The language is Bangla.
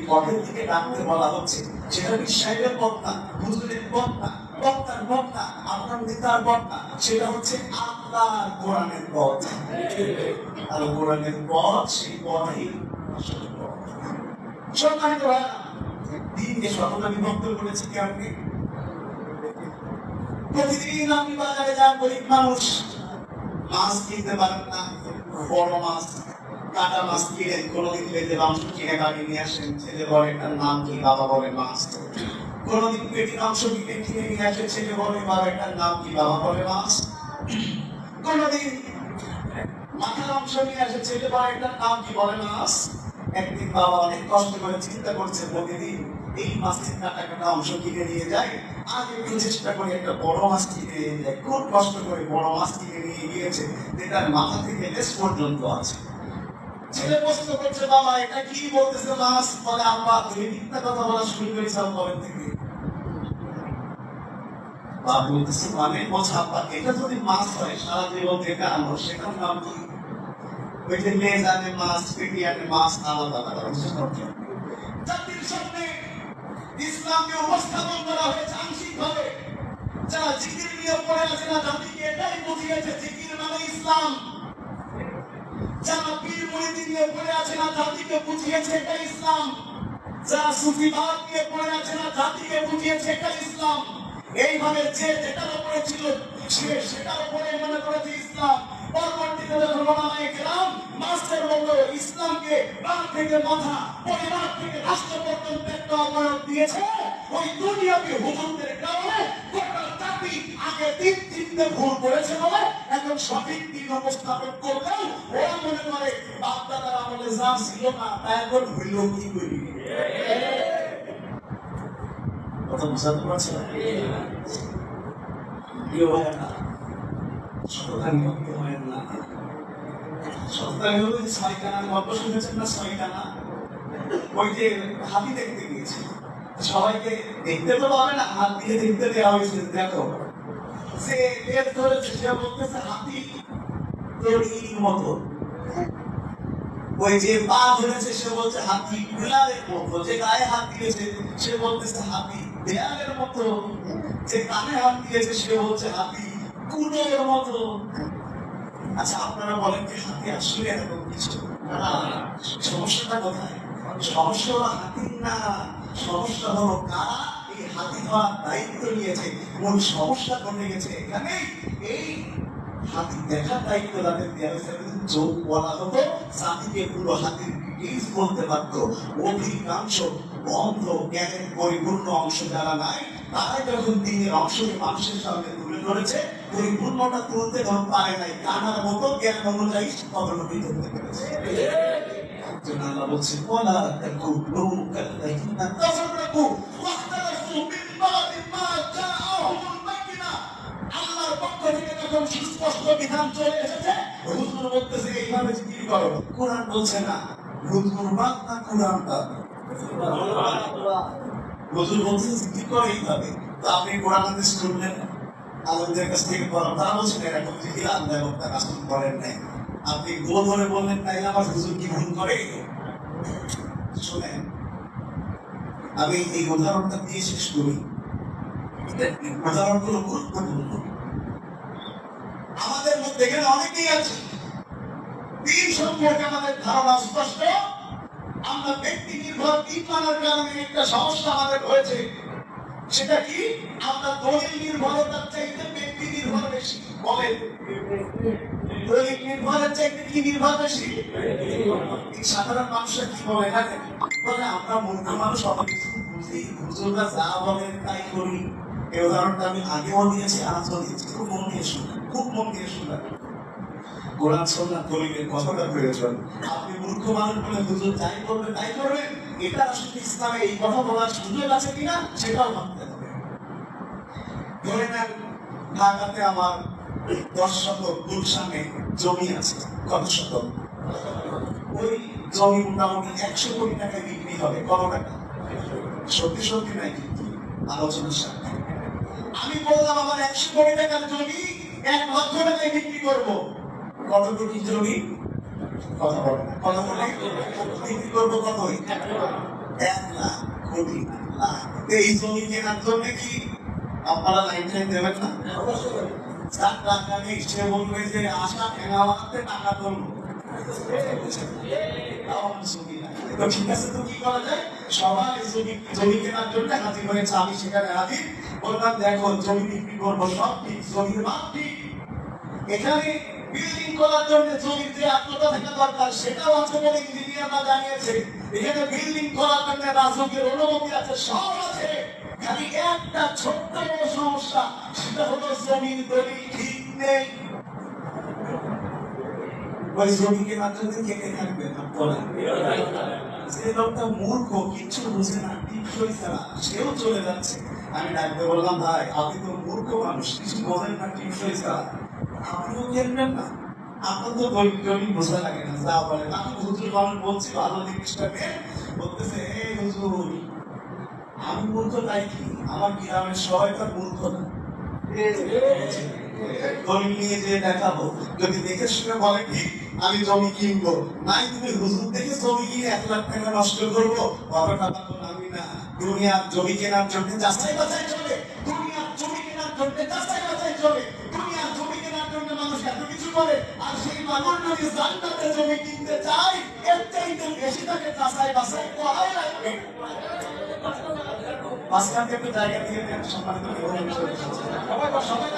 পথের দিকে ডাকতে বলা হচ্ছে, সেটা কি সাহেবের পথ না, হুজুরের পথ না, বক্তার পথ না, আপনার নেতার পথ না, সেটা হচ্ছে আল্লাহর কোরআনের পথ। আর কোরআনের পথ সেই পথেই সম্মানিত হয় না। দিনকে শতটা বিভক্ত করেছে কি আপনি? প্রতিদিন আপনি বাজারে যান, গরিব মানুষ, মাছ কিনতে পারেন না, বড় মাছ কাটা মাছ কিনে কোনোদিন পেতে মাংস কিনে বাড়ি নিয়ে আসেন, ছেলে বলে এটার নাম কি, বাবা বলে মাছ। কোনোদিন পেটি মাংস কিনে নিয়ে আসে, ছেলে বলে বাবা এটার নাম কি, বাবা বলে মাছ। কোনোদিন মাথার অংশ নিয়ে আসে, ছেলে বলে এটার নাম কি, বলে মাছ। একদিন বাবা অনেক কষ্ট করে চিন্তা করছে, প্রতিদিন এই মাছের কাটা কাটা অংশ কিনে নিয়ে যায়, আজ একটু চেষ্টা করে একটা বড় মাছ কিনে নিয়ে যায়। খুব কষ্ট করে বড় মাছ কিনে নিয়ে গিয়েছে, যেটার মাথা থেকে লেজ পর্যন্ত আছে। ছেলে প্রশ্ন করছে, বাবা এটা কি বলতেছে মাছ? বলে আব্বা তুমি মিথ্যা কথা বলা শুরু করেছো কবে থেকে? বাবা বলতেছে মানে বোঝা আব্বা, এটা যদি মাছ হয় সারা জীবন থেকে আনো, সেটার নাম কি? ওই যে লেজ আনে মাছ, পেটি আনে মাছ, আলাদা আলাদা। জাতির সামনে ইসলামকে উপস্থাপন করা হয়েছে আংশিক ভাবে। যারা জিকির নিয়ে পড়ে আছে না, জাতিকে এটাই বুঝিয়েছে জিকির মানে ইসলাম। যারা পীর মুরিদি নিয়ে পড়ে আছে না, জাতিকে বুঝিয়েছে এটা ইসলাম। যারা সুফিবাদ নিয়ে পড়ে আছে না, জাতিকে বুঝিয়েছে এটা ইসলাম। এইভাবে যে যেটার উপরে ছিল সে সেটার উপরে মনে করেছে ইসলাম। পরবর্তীতে যখন ওলামায়ে কেরাম মাস্টার বললো ইসলামকে প্রাণ থেকে মাথা, পরিবার থেকে রাষ্ট্র পর্যন্ত একটা অবয়ব দিয়েছে, ওই দুনিয়াকে হুজুরদের কারণে গোটা জাতি আগে দিন চিনতে ভুল করেছে বলে এখন সঠিক দিন উপস্থাপন করলেও ওরা মনে করে বাপদাদার আমলে যা ছিল না তা এখন হইল কি করি। কথা বুঝাতে পারছে না? প্রিয় ভাইয়েরা, শতকানি ভক্ত হয় না। শতকানি হলো যে ছয়খানার গল্প শুনেছেন না? ছয়খানা ওই যে হাতি দেখতে গিয়েছে, সবাইকে দেখতে তো পাবে না, হাত দিয়ে দেখতে দেওয়া হয়েছে। দেখো সে লেজ ধরেছে, সে বলতেছে হাতি তৈরির মতো। ওই যে পা ধরেছে সে বলছে হাতি বিড়ালের মতো। যে গায়ে হাত দিয়েছে সে বলতেছে হাতি দেয়ালের মতো। যে কানে হাত দিয়েছে সে বলছে হাতি কুলোর মতো। আচ্ছা আপনারা বলেন যে হাতি আসলে এরকম কিছু? সমস্যাটা কোথায়? সমস্যা হলো হাতির না, সমস্যা হলো কারা এই হাতি ধরার দায়িত্ব নিয়েছে। মূল সমস্যা ঘটে গেছে এখানে। এই হাতি দেখার দায়িত্ব তাদের দেওয়া হয়েছে। চোখ বলা হতো, জাতিকে পুরো হাতির ডিটেইলস বলতে পারতো। অধিকাংশ বন্ধ জ্ঞানের পরিপূর্ণ অংশ যারা নাই, তারাই যখন দিনের অংশকে মানুষের সামনে তুলে ধরেছে, পরিপূর্ণটা তুলতে ধর পারে নাই, কানার মতো জ্ঞান অনুযায়ী তদনতি করতে পেরেছে। আল্লাহ বলছে ওয়ালা তাকুনু কাল্লাযিনা তাফাররাকু ওয়াখতালাফু মিন বাদি মা জাআহুমুল বায়িনাত। আল্লাহর পক্ষ থেকে যখন সুস্পষ্ট বিধান চলে এসেছে, হুজুর বলতেছে এইভাবে জিকির করো। কোরআন বলছে না, হুজুর বাদ না কোরআন বাদ। হুজুর বলছে জিকির করে এইভাবে। তো আপনি কোরআন হাদিস শুনলেন, আলেমদের কাছ থেকে পড়ান, তারা বলছেন এরকম জিকির আল্লাহ এবং তার রাসূল করেন নাই। আপনি গো ধরে বললেন তাইলে আমার হুজুর কি ভুল করে? শোনেন, আমি এই উদাহরণটা দিয়ে শেষ করি। উদাহরণগুলো গুরুত্বপূর্ণ। আমাদের মধ্যে এখানে অনেকেই আছে, দিন সম্পর্কে আমাদের ধারণা স্পষ্ট। আমরা ব্যক্তি নির্ভর দিন মানার কারণে একটা সমস্যা আমাদের হয়েছে। সেটা কি? আমরা দলিল নির্ভরতার চাইতে ব্যক্তি নির্ভর বেশি। বলেন, দলিল নির্ভরের চাইতে কি নির্ভর বেশি? সাধারণ মানুষের কি বলে জানেন? বলে আমরা মূর্খ মানুষ, অত কিছু বুঝি, হুজুররা যা বলেন তাই করি। এই উদাহরণটা আমি আগেও দিয়েছি, আজও দিয়েছি। খুব মন দিয়ে শুনেন, খুব মন দিয়ে শুনেন। কোরআন সুন্নাহ দলিলের কতটা প্রয়োজন। আপনি মূর্খ মানুষ বলে হুজুর যাই করবে তাই করবেন, এটা আসলে ইসলামে এই কথা বলার সুযোগ আছে কিনা সেটাও ভাবতে হবে। ধরে নেন ঢাকাতে আমার 10 শতক গুলশানে জমি আছে। কত শতক? ওই জমি মোটামুটি 100 কোটি টাকায় বিক্রি হবে। কত টাকা? সত্যি সত্যি নাই কিন্তু আলোচনার সাথে আমি বললাম আমার 100 কোটি টাকার জমি 1 লক্ষ টাকায় বিক্রি করবো। কত কোটি জমি? কথা বলেন, কত কোটি বিক্রি করবো? কত? 1 লাখ, কোটি না, লাখ। এই জমি কেনার জন্য কি আপনারা লাইন টাইন দেবেন না? যার টাকা নেই সে বলবে যে আশা ঠেঙাওয়াতে টাকা তুলবো। তো ঠিক আছে, তো কি করা যায়? সবাই জমি কেনার জন্য হাজির হয়েছে, আমি সেখানে হাজির। বললাম দেখো জমি বিক্রি করবো, সব ঠিক, জমির মাপ ঠিক। এখানে বিল্ডিং করার জন্য জমির যে আত্মতা থাকা দরকার সেটাও আছে বলে ইঞ্জিনিয়াররা জানিয়েছে। এখানে বিল্ডিং করার জন্য রাজুকের অনুমতি আছে, সব আছে। খালি একটা ছোট্ট বড় সমস্যা, সেটা হলো জমির দলিল ঠিক নেই। ওই জমি কেনার জন্য কে কে থাকবে না বলেন? যে লোকটা মূর্খ, কিচ্ছু বুঝে না, টিপসই ছাড়া, সেও চলে যাচ্ছে। আমি ডাকতে বললাম ভাই আপনি তো মূর্খ মানুষ, কিছু বোঝেন না, টিপসই ছাড়া আপনিও কিনবেন না? আপনার তো জমি বোঝা লাগে না, যা বলেন। আমি হুজুর মানুষ বলছি ভালো জিনিসটা নেন, বলতেছে এই হুজুর আমি মূর্খ তাই কি? আমার গ্রামের সবাই তার মূর্খ না। দলিল নিয়ে যেয়ে দেখাবো, যদি দেখে শুনে বলে কি আমি জমি কিনবো, নাই তুমি হুজুর দেখে জমি কিনে 1 লাখ টাকা নষ্ট করবো, বাবাটা তো আমি না। দুনিয়ার জমি কেনার জন্য যাচাই বাছাই চলে, দুনিয়ার জমি কেনার জন্য যাচাই বাছাই চলে, দুনিয়ার জমি কেনার জন্য মানুষ এত কিছু করে। আর সেই মানুষ যদি জান্নাতের জমি কিনতে চায়, এর চাইতে বেশি তাকে যাচাই বাছাই করাই লাগবে। মাঝখান থেকে জায়গা দিয়ে সম্মানিত সবাই